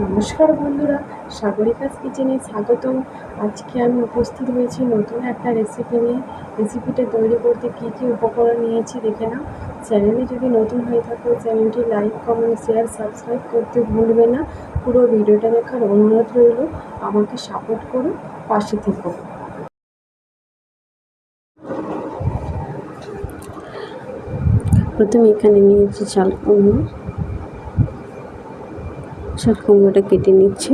নমস্কার বন্ধুরা, সাগরিকাস কিচেনে স্বাগতম। আজকে আমি উপস্থিত হয়েছি নতুন একটা রেসিপি নিয়ে। রেসিপিটা তৈরি করতে কী কী উপকরণ নিয়েছি দেখে নাও। চ্যানেলে যদি নতুন হয়ে থাকো চ্যানেলটি লাইক, কমেন্ট, শেয়ার, সাবস্ক্রাইব করতে ভুলবে না। পুরো ভিডিওটা দেখার অনুরোধ রইল। আমাকে সাপোর্ট করো, পাশে থেকো। প্রথমে এখানে নিয়েছি চাল কুমড়ো। চাল কুমড়োটা কেটে নিচ্ছি।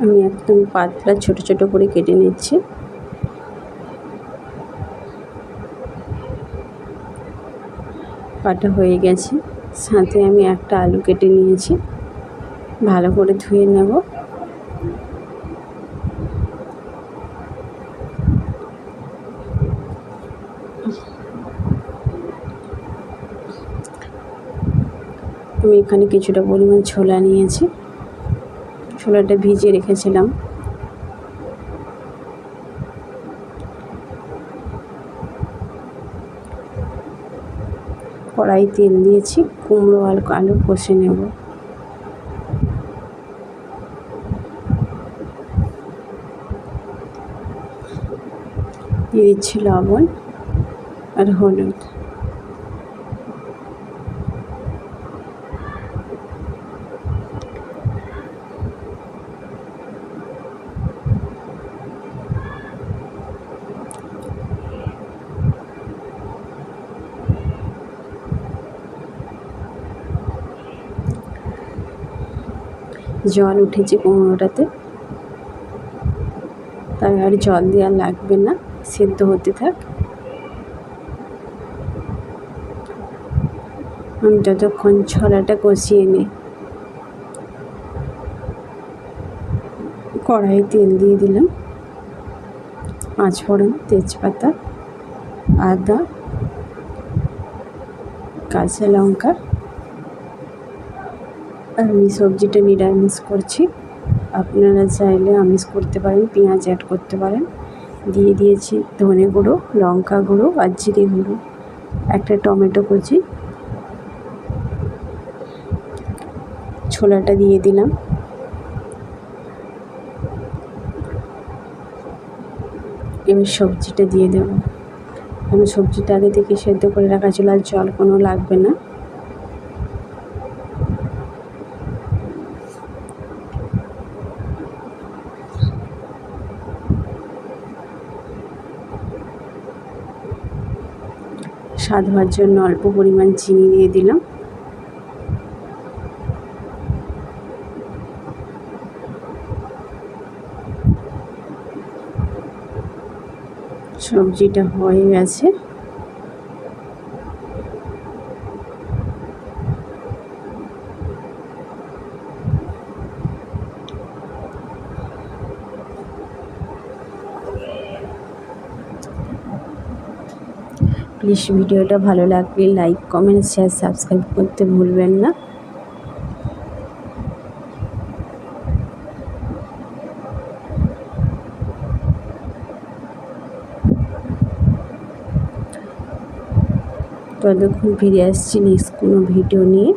আমি একদম পাতলা ছোট ছোট করে কেটে নিচ্ছি। কাটা হয়ে গেছে। সাথে আমি একটা আলু কেটে নিয়েছি, ভালো করে ধুয়ে নেব। আমি এখানে কিছুটা পরিমাণ ছোলা নিয়েছি, ছোলাটা ভিজিয়ে রেখেছিলাম। কড়াই তেল দিয়েছি, কুমড়ো আর আলু কষে নেব। দিয়ে দিচ্ছি লবণ আর হলুদ। জল উঠেছে কুমড়োটাতে, তাই আর জল দেওয়া লাগবে না, সেদ্ধ হতে থাক। আমি যতক্ষণ ছোলাটা কষিয়ে নিই। কড়াই তেল দিয়ে দিলাম, পাঁচফোড়ন, তেজপাতা, আদা, কাঁচা লঙ্কা। আমি সবজিটা নিরামিষ করছি, আপনারা চাইলে আমিষ করতে পারেন, পেঁয়াজ অ্যাড করতে পারেন। দিয়ে দিয়েছি ধনে গুঁড়ো, লঙ্কা গুঁড়ো আর জিরে গুঁড়ো, একটা টমেটো কুচি। ছোলাটা দিয়ে দিলাম। এবার সবজিটা দিয়ে দেব। আমি সবজিটা আগে থেকে সেদ্ধ করে রাখা ছিল, আর জল কোনো লাগবে না। স্বাদ হওয়ার জন্য অল্প পরিমাণ চিনি দিয়ে দিলাম। সবজিটা হয়ে গেছে। প্লিজ ভিডিওটা ভালো লাগলে লাইক, কমেন্ট, শেয়ার, সাবস্ক্রাইব করতে ভুলবেন না। ততক্ষণ ফিরে আসছি নেক্সট কোনো ভিডিও নিয়ে।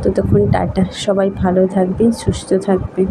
ততক্ষণ টাটা, সবাই ভালো থাকবেন, সুস্থ থাকবেন।